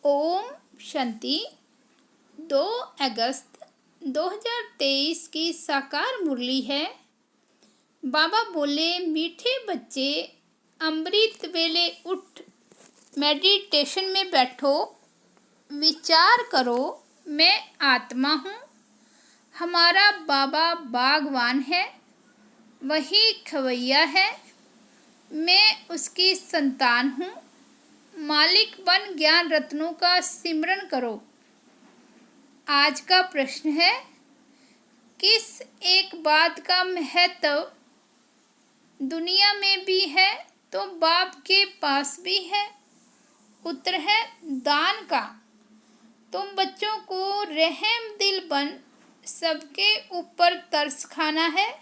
ओम शांति। 2 अगस्त 2023 की साकार मुरली है। बाबा बोले, मीठे बच्चे अमृत वेले उठ मेडिटेशन में बैठो, विचार करो मैं आत्मा हूँ। हमारा बाबा बागवान है, वही खवैया है, मैं उसकी संतान हूँ। मालिक बन ज्ञान रत्नों का सिमरन करो। आज का प्रश्न है, किस एक बात का महत्व दुनिया में भी है तो बाप के पास भी है? उत्तर है दान का। तुम बच्चों को रहम दिल बन सबके ऊपर तरस खाना है,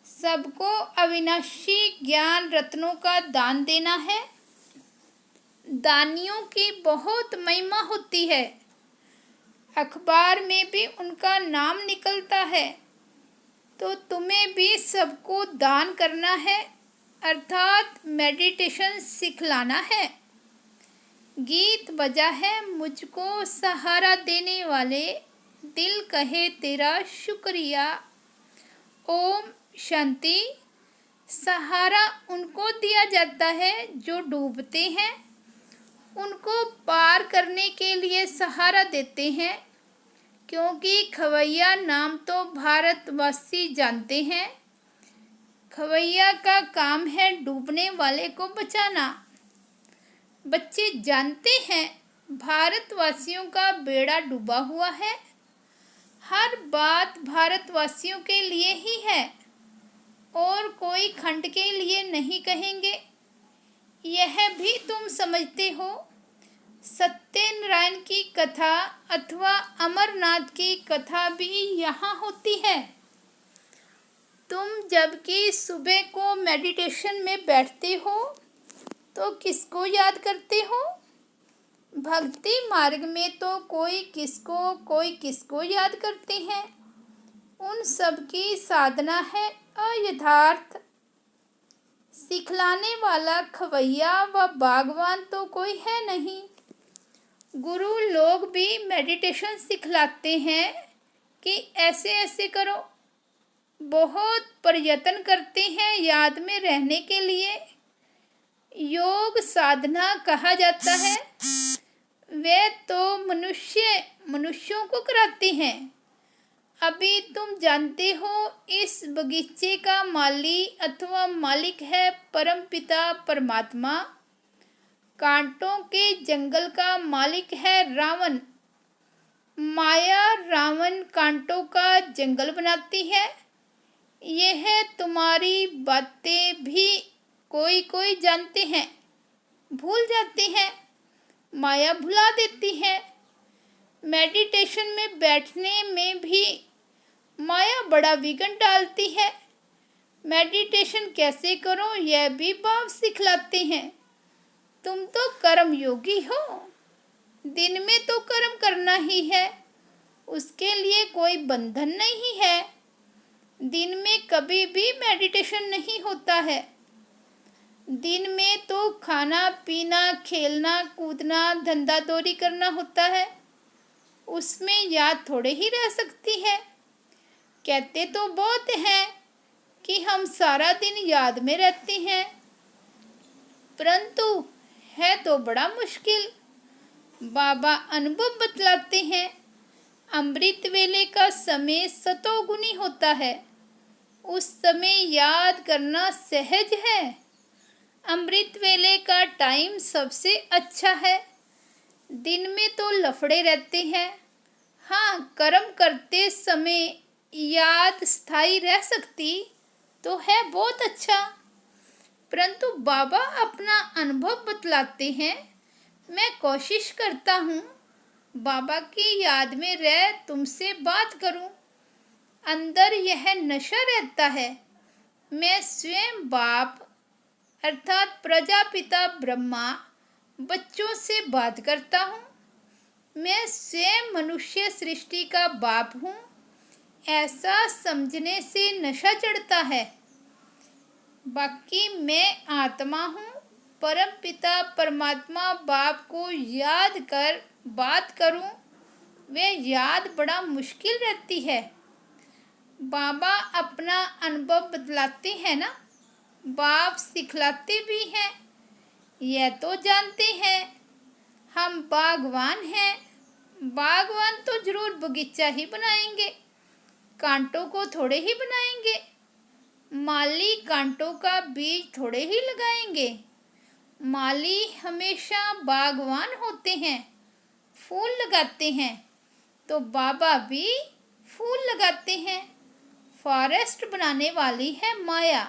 सबको अविनाशी ज्ञान रत्नों का दान देना है। दानियों की बहुत महिमा होती है, अखबार में भी उनका नाम निकलता है। तो तुम्हें भी सबको दान करना है, अर्थात मेडिटेशन सिखलाना है। गीत बजा है मुझको सहारा देने वाले, दिल कहे तेरा शुक्रिया। ओम शांति। सहारा उनको दिया जाता है जो डूबते हैं, उनको पार करने के लिए सहारा देते हैं, क्योंकि खवैया नाम तो भारतवासी जानते हैं। खवैया का काम है डूबने वाले को बचाना। बच्चे जानते हैं भारतवासियों का बेड़ा डूबा हुआ है, हर बात भारतवासियों के लिए ही है और कोई खंड के लिए नहीं कहेंगे। यह भी तुम समझते हो। सत्यनारायण की कथा अथवा अमरनाथ की कथा भी यहाँ होती है। तुम जबकि सुबह को मेडिटेशन में बैठते हो तो किसको याद करते हो? भक्ति मार्ग में तो कोई किसको याद करते हैं। उन सब की साधना है अयथार्थ। सिखलाने वाला खवैया व बागवान तो कोई है नहीं। गुरु लोग भी मेडिटेशन सिखलाते हैं कि ऐसे ऐसे करो, बहुत प्रयत्न करते हैं याद में रहने के लिए। योग साधना कहा जाता है, वे तो मनुष्यों को कराते हैं। अभी तुम जानते हो इस बगीचे का माली अथवा मालिक है परमपिता परमात्मा। कांटों के जंगल का मालिक है रावण। माया रावण कांटों का जंगल बनाती है। यह तुम्हारी बातें भी कोई जानते हैं, भूल जाते हैं, माया भुला देती है। मेडिटेशन में बैठने में भी माया बड़ा विघ्न डालती है। मेडिटेशन कैसे करो यह भी बाप सिखलाते हैं। तुम तो कर्म योगी हो, दिन में तो कर्म करना ही है, उसके लिए कोई बंधन नहीं है। दिन में कभी भी मेडिटेशन नहीं होता है। दिन में तो खाना पीना, खेलना कूदना, धंधा दौरी करना होता है, उसमें याद थोड़े ही रह सकती है। कहते तो बहुत हैं कि हम सारा दिन याद में रहते हैं, परंतु है तो बड़ा मुश्किल। बाबा अनुभव बतलाते हैं, अमृत वेले का समय सतोगुनी होता है, उस समय याद करना सहज है। अमृत वेले का टाइम सबसे अच्छा है। दिन में तो लफड़े रहते हैं। हाँ, कर्म करते समय याद स्थायी रह सकती तो है बहुत अच्छा, परंतु बाबा अपना अनुभव बतलाते हैं। मैं कोशिश करता हूँ बाबा की याद में रह तुमसे बात करूँ। अंदर यह नशा रहता है। मैं स्वयं बाप अर्थात प्रजापिता ब्रह्मा बच्चों से बात करता हूँ। मैं स्वयं मनुष्य सृष्टि का बाप हूँ, ऐसा समझने से नशा चढ़ता है। बाकी मैं आत्मा हूँ, परम पिता परमात्मा बाप को याद कर बात करूं, वे याद बड़ा मुश्किल रहती है। बाबा अपना अनुभव बतलाते हैं ना, बाप सिखलाते भी हैं। यह तो जानते हैं हम बागवान हैं। बागवान तो जरूर बगीचा ही बनाएंगे, कांटों को थोड़े ही बनाएंगे। माली कांटों का बीज थोड़े ही लगाएंगे। माली हमेशा बागवान होते हैं, फूल लगाते हैं। तो बाबा भी फूल लगाते हैं। फॉरेस्ट बनाने वाली है माया।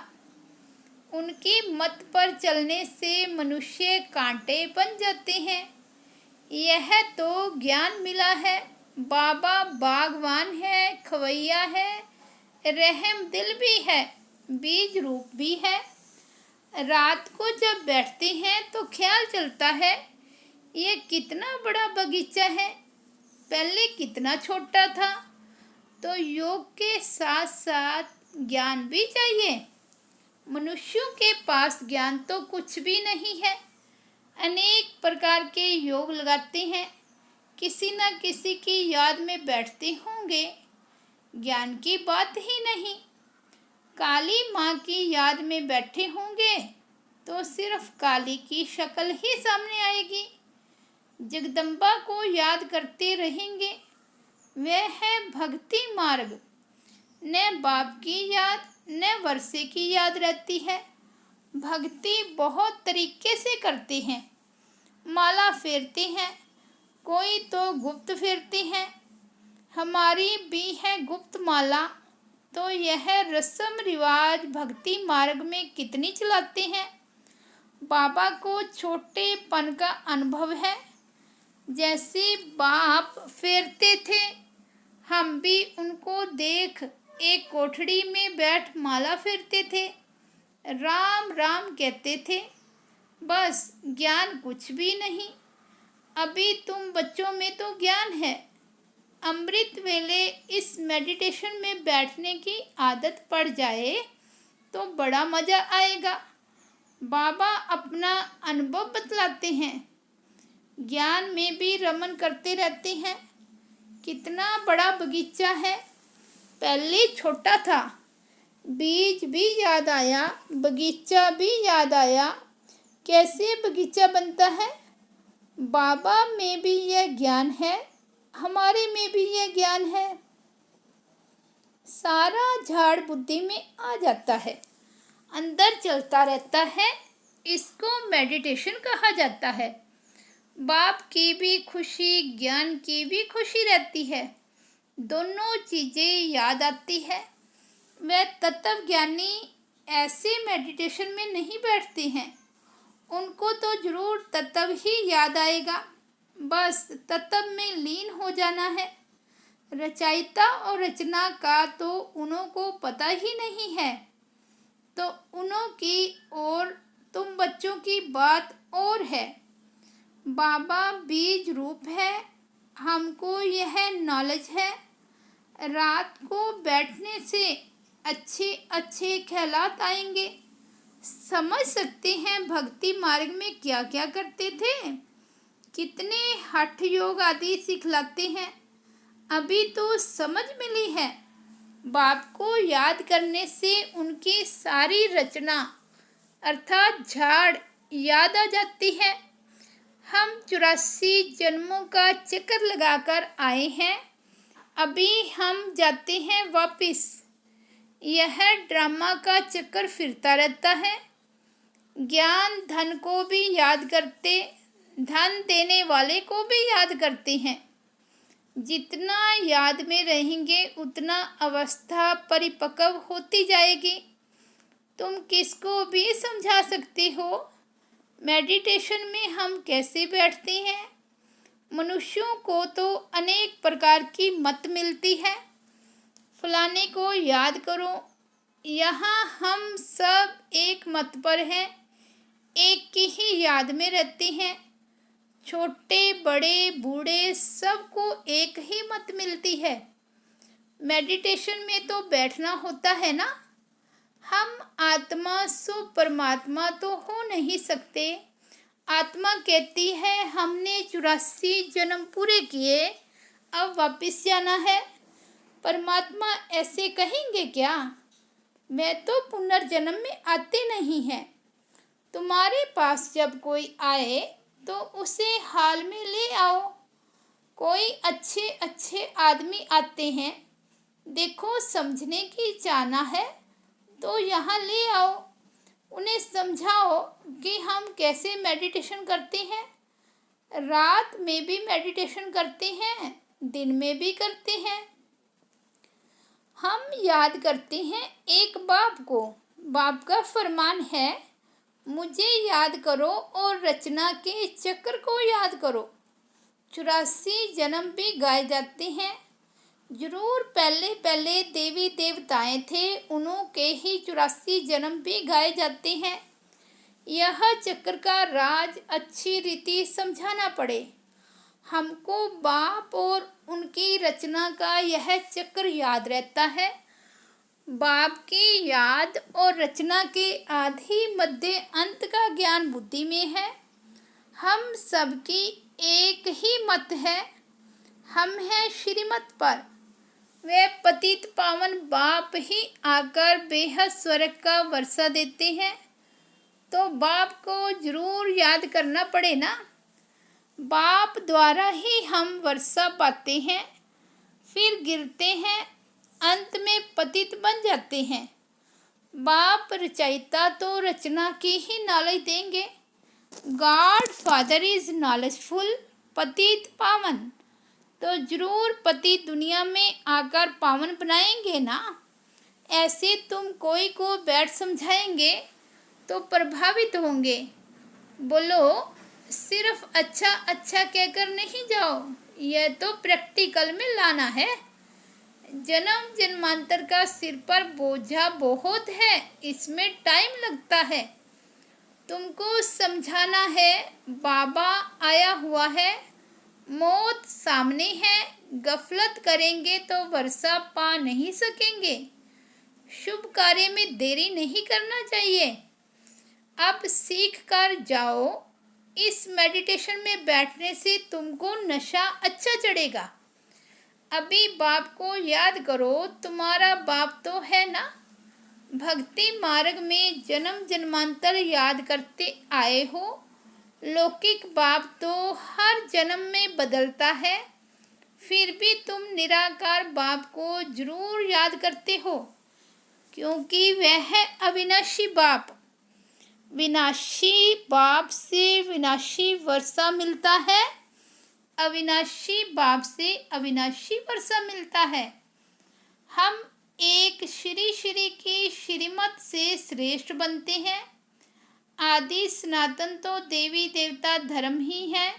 उनकी मत पर चलने से मनुष्य कांटे बन जाते हैं। यह तो ज्ञान मिला है। बाबा बागवान है, खवैया है, रहम दिल भी है, बीज रूप भी है। रात को जब बैठते हैं तो ख्याल चलता है, ये कितना बड़ा बगीचा है, पहले कितना छोटा था। तो योग के साथ साथ ज्ञान भी चाहिए। मनुष्यों के पास ज्ञान तो कुछ भी नहीं है। अनेक प्रकार के योग लगाते हैं, किसी न किसी की याद में बैठते होंगे, ज्ञान की बात ही नहीं। काली माँ की याद में बैठे होंगे तो सिर्फ काली की शक्ल ही सामने आएगी। जगदम्बा को याद करते रहेंगे, वह है भक्ति मार्ग। न बाप की याद न वर्षे की याद रहती है। भक्ति बहुत तरीके से करते हैं। माला फेरते हैं, कोई तो गुप्त फेरते हैं। हमारी भी है गुप्त माला। तो यह रस्म रिवाज भक्ति मार्ग में कितनी चलाते हैं। बाबा को छोटेपन का अनुभव है। जैसे बाप फेरते थे, हम भी उनको देख एक कोठड़ी में बैठ माला फेरते थे, राम राम कहते थे। बस ज्ञान कुछ भी नहीं। अभी तुम बच्चों में तो ज्ञान है। अमृत वेले इस मेडिटेशन में बैठने की आदत पड़ जाए तो बड़ा मज़ा आएगा। बाबा अपना अनुभव बतलाते हैं, ज्ञान में भी रमन करते रहते हैं। कितना बड़ा बगीचा है, पहले छोटा था। बीज भी याद आया, बगीचा भी याद आया। कैसे बगीचा बनता है। बाबा में भी यह ज्ञान है, हमारे में भी यह ज्ञान है। सारा झाड़ बुद्धि में आ जाता है, अंदर चलता रहता है। इसको मेडिटेशन कहा जाता है। बाप की भी खुशी, ज्ञान की भी खुशी रहती है। दोनों चीज़ें याद आती है। वह तत्व ज्ञानी ऐसे मेडिटेशन में नहीं बैठते हैं। उनको तो जरूर तत्व ही याद आएगा। बस तत्व में लीन हो जाना है। रचयिता और रचना का तो उन्हों को पता ही नहीं है। तो उन्हों की और तुम बच्चों की बात और है। बाबा बीज रूप है, हमको यह नॉलेज है। रात को बैठने से अच्छे अच्छे ख्यालात आएंगे। समझ सकते हैं भक्ति मार्ग में क्या क्या करते थे। कितने हठ योग आदि सिखलाते हैं। अभी तो समझ मिली है। बाप को याद करने से उनकी सारी रचना अर्थात झाड़ याद आ जाती है। हम 84 जन्मों का चक्कर लगाकर आए हैं, अभी हम जाते हैं वापिस। यह ड्रामा का चक्कर फिरता रहता है। ज्ञान धन को भी याद करते, धन देने वाले को भी याद करते हैं। जितना याद में रहेंगे उतना अवस्था परिपक्व होती जाएगी। तुम किसको भी समझा सकते हो मेडिटेशन में हम कैसे बैठते हैं। मनुष्यों को तो अनेक प्रकार की मत मिलती है। फलाने को याद करो। यहाँ हम सब एक मत पर हैं, एक की ही याद में रहते हैं। छोटे बड़े बूढ़े सबको एक ही मत मिलती है। मेडिटेशन में तो बैठना होता है ना। हम आत्मा सो परमात्मा तो हो नहीं सकते। आत्मा कहती है हमने 84 जन्म पूरे किए, अब वापस जाना है। परमात्मा ऐसे कहेंगे क्या? मैं तो पुनर्जन्म में आते नहीं हैं। तुम्हारे पास जब कोई आए तो उसे हाल में ले आओ। कोई अच्छे अच्छे आदमी आते हैं, देखो समझने की चाहना है तो यहाँ ले आओ। उन्हें समझाओ कि हम कैसे मेडिटेशन करते हैं। रात में भी मेडिटेशन करते हैं, दिन में भी करते हैं। हम याद करते हैं एक बाप को। बाप का फरमान है, मुझे याद करो और रचना के चक्र को याद करो। 84 जन्म भी गाए जाते हैं। जरूर पहले पहले देवी देवताएं थे, उन्होंने ही 84 जन्म भी गाए जाते हैं। यह चक्र का राज अच्छी रीति समझाना पड़े। हमको बाप और उनकी रचना का यह चक्र याद रहता है। बाप की याद और रचना के आदि मध्य अंत का ज्ञान बुद्धि में है। हम सबकी एक ही मत है, हम हैं श्रीमत पर। वे पतित पावन बाप ही आकर बेहद स्वर्ग का वर्षा देते हैं, तो बाप को जरूर याद करना पड़े ना। बाप द्वारा ही हम वर्षा पाते हैं, फिर गिरते हैं, अंत में पतित बन जाते हैं। बाप रचयिता तो रचना की ही नॉलेज देंगे। गॉड फादर इज नॉलेजफुल, पतित पावन, तो जरूर पति दुनिया में आकर पावन बनाएंगे ना। ऐसे तुम कोई को बैठ समझाएंगे तो प्रभावित होंगे। बोलो सिर्फ अच्छा अच्छा कहकर नहीं जाओ, यह तो प्रैक्टिकल में लाना है। जन्म जन्मांतर का सिर पर बोझा बहुत है, इसमें टाइम लगता है। तुमको समझाना है बाबा आया हुआ है, मौत सामने है। गफलत करेंगे तो वर्षा पा नहीं सकेंगे। शुभ कार्य में देरी नहीं करना चाहिए। अब सीख कर जाओ, इस मेडिटेशन में बैठने से तुमको नशा अच्छा चढ़ेगा। अभी बाप को याद करो, तुम्हारा बाप तो है ना। भक्ति मार्ग में जन्म जन्मांतर याद करते आए हो। लौकिक बाप तो हर जन्म में बदलता है, फिर भी तुम निराकार बाप को जरूर याद करते हो, क्योंकि वह है अविनाशी बाप। विनाशी बाप से विनाशी वर्षा मिलता है, अविनाशी बाप से अविनाशी वर्षा मिलता है। हम एक श्री श्री की श्रीमत से श्रेष्ठ बनते हैं। आदि सनातन तो देवी देवता धर्म ही है,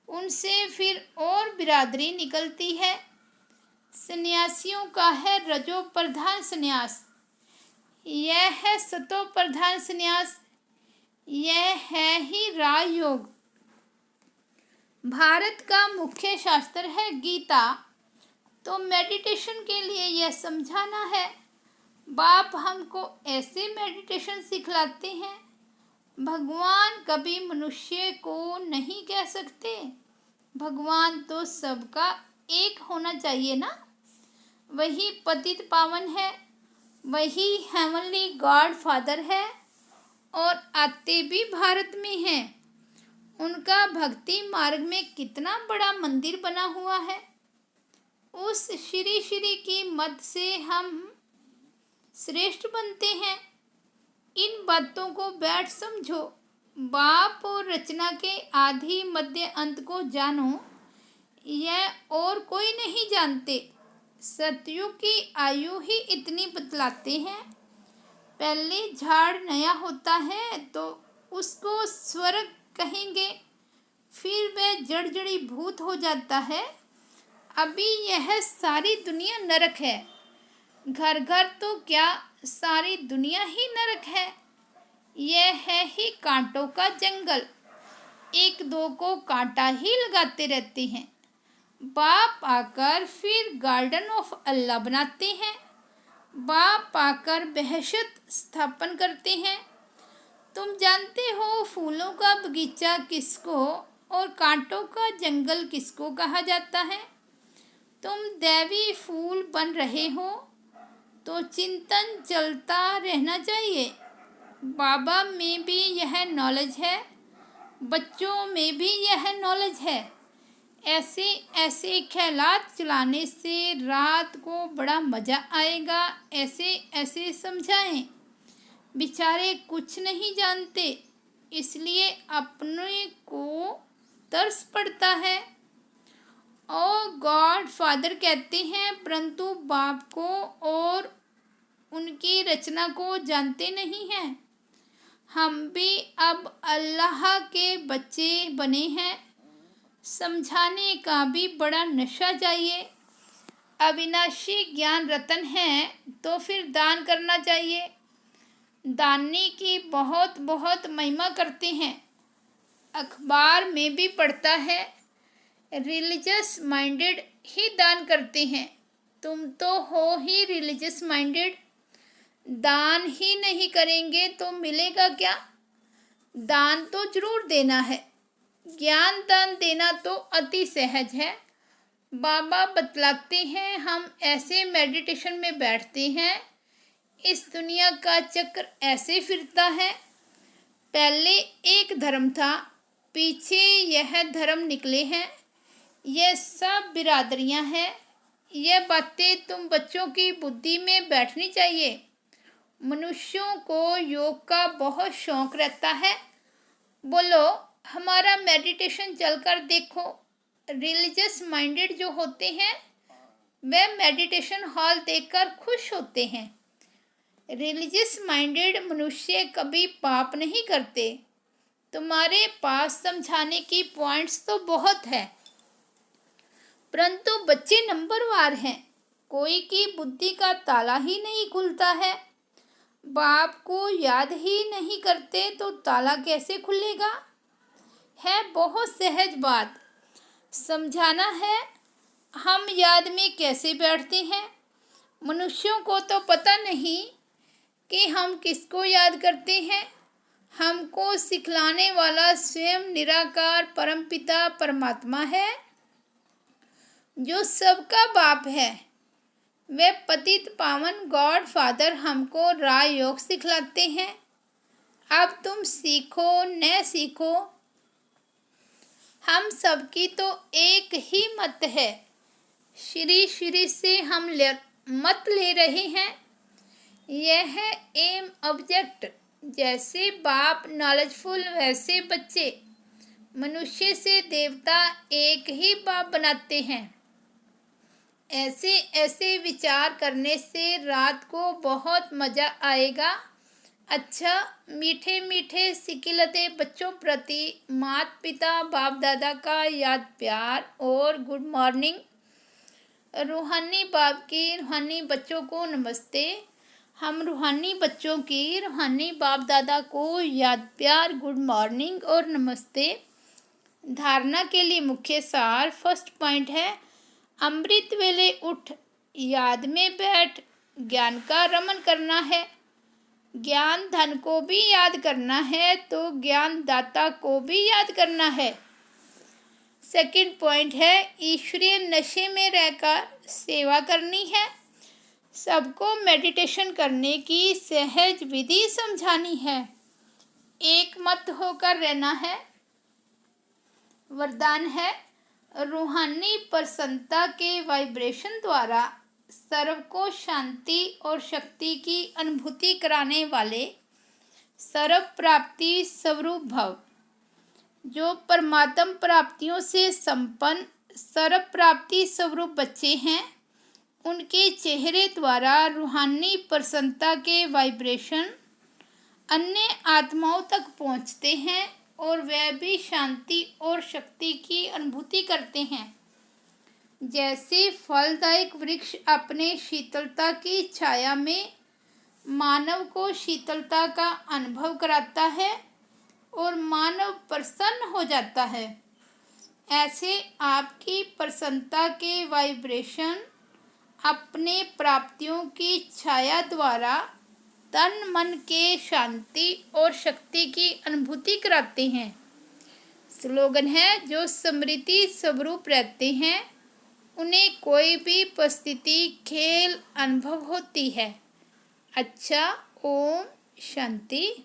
उनसे फिर और बिरादरी निकलती है। सन्यासियों का है रजो प्रधान संन्यास, यह है सतो प्रधान संन्यास, यह है ही राजयोग। भारत का मुख्य शास्त्र है गीता, तो मेडिटेशन के लिए यह समझाना है। बाप हमको ऐसे मेडिटेशन सिखलाते हैं। भगवान कभी मनुष्य को नहीं कह सकते, भगवान तो सबका एक होना चाहिए ना। वही पतित पावन है, वही हेवनली गॉड फादर है, और आते भी भारत में हैं। उनका भक्ति मार्ग में कितना बड़ा मंदिर बना हुआ है। उस श्री श्री की मत से हम श्रेष्ठ बनते हैं। इन बातों को बैठ समझो। बाप और रचना के आदि मध्य अंत को जानो, यह और कोई नहीं जानते। सतयुग की आयु ही इतनी बतलाते हैं। पहले झाड़ नया होता है तो उसको स्वर्ग कहेंगे, फिर वह जड़ जड़ी भूत हो जाता है। अभी यह सारी दुनिया नरक है। घर घर तो क्या, सारी दुनिया ही नरक है। यह है ही कांटों का जंगल, एक दो को कांटा ही लगाते रहते हैं। बाप आकर फिर गार्डन ऑफ अल्लाह बनाते हैं। बाप पाकर बहशत स्थापन करते हैं। तुम जानते हो फूलों का बगीचा किसको और कांटों का जंगल किसको कहा जाता है। तुम दैवी फूल बन रहे हो तो चिंतन चलता रहना चाहिए। बाबा में भी यह नॉलेज है, बच्चों में भी यह नॉलेज है। ऐसे ऐसे ख्यालात चलाने से रात को बड़ा मज़ा आएगा। ऐसे ऐसे समझाएं। बेचारे कुछ नहीं जानते, इसलिए अपने को तरस पड़ता है। और गॉड फादर कहते हैं, परंतु बाप को और उनकी रचना को जानते नहीं हैं। हम भी अब अल्लाह के बच्चे बने हैं। समझाने का भी बड़ा नशा चाहिए। अविनाशी ज्ञान रतन है तो फिर दान करना चाहिए। दानी की बहुत बहुत महिमा करते हैं। अखबार में भी पढ़ता है, रिलीजियस माइंडेड ही दान करते हैं। तुम तो हो ही रिलीजियस माइंडेड। दान ही नहीं करेंगे तो मिलेगा क्या। दान तो जरूर देना है। ज्ञान दान देना तो अति सहज है। बाबा बतलाते हैं, हम ऐसे मेडिटेशन में बैठते हैं, इस दुनिया का चक्र ऐसे फिरता है। पहले एक धर्म था, पीछे यह धर्म निकले हैं। यह सब बिरादरियां हैं। यह बातें तुम बच्चों की बुद्धि में बैठनी चाहिए। मनुष्यों को योग का बहुत शौक रहता है। बोलो, हमारा मेडिटेशन चलकर देखो। रिलीजियस माइंडेड जो होते हैं वे मेडिटेशन हॉल देखकर खुश होते हैं। रिलीजियस माइंडेड मनुष्य कभी पाप नहीं करते। तुम्हारे पास समझाने की पॉइंट्स तो बहुत है, परंतु बच्चे नंबरवार हैं। कोई की बुद्धि का ताला ही नहीं खुलता है। बाप को याद ही नहीं करते तो ताला कैसे खुलेगा। है बहुत सहज बात, समझाना है। हम याद में कैसे बैठते हैं। मनुष्यों को तो पता नहीं कि हम किसको याद करते हैं। हमको सिखलाने वाला स्वयं निराकार परमपिता परमात्मा है, जो सबका बाप है। वे पतित पावन गॉड फादर हमको राय योग सिखलाते हैं। अब तुम सीखो न सीखो, हम सबकी तो एक ही मत है। श्री श्री से हम मत ले रहे हैं। यह है एम ऑब्जेक्ट। जैसे बाप नॉलेजफुल वैसे बच्चे। मनुष्य से देवता एक ही बाप बनाते हैं। ऐसे ऐसे विचार करने से रात को बहुत मज़ा आएगा। अच्छा, मीठे मीठे सिकिलते बच्चों प्रति माता पिता बाप दादा का याद प्यार और गुड मॉर्निंग। रूहानी बाप की रूहानी बच्चों को नमस्ते। हम रूहानी बच्चों की रूहानी बाप दादा को याद प्यार, गुड मॉर्निंग और नमस्ते। धारणा के लिए मुख्य सार फर्स्ट पॉइंट है, अमृत वेले उठ, याद में बैठ, ज्ञान का रमन करना है। ज्ञान धन को भी याद करना है तो ज्ञान दाता को भी याद करना है। सेकंड पॉइंट है, ईश्वरीय नशे में रहकर सेवा करनी है। सबको मेडिटेशन करने की सहज विधि समझानी है। एक मत होकर रहना है। वरदान है, रूहानी प्रसन्नता के वाइब्रेशन द्वारा सर्व को शांति और शक्ति की अनुभूति कराने वाले सर्व प्राप्ति स्वरूप भव। जो परमात्म प्राप्तियों से संपन्न सर्व प्राप्ति स्वरूप बच्चे हैं, उनके चेहरे द्वारा रूहानी प्रसन्नता के वाइब्रेशन अन्य आत्माओं तक पहुंचते हैं और वह भी शांति और शक्ति की अनुभूति करते हैं। जैसे फलदायक वृक्ष अपने शीतलता की छाया में मानव को शीतलता का अनुभव कराता है और मानव प्रसन्न हो जाता है, ऐसे आपकी प्रसन्नता के वाइब्रेशन अपने प्राप्तियों की छाया द्वारा तन मन के शांति और शक्ति की अनुभूति कराते हैं। स्लोगन है, जो स्मृति स्वरूप रहते हैं उन्हें कोई भी परिस्थिति खेल अनुभव होती है। अच्छा, ओम शांति।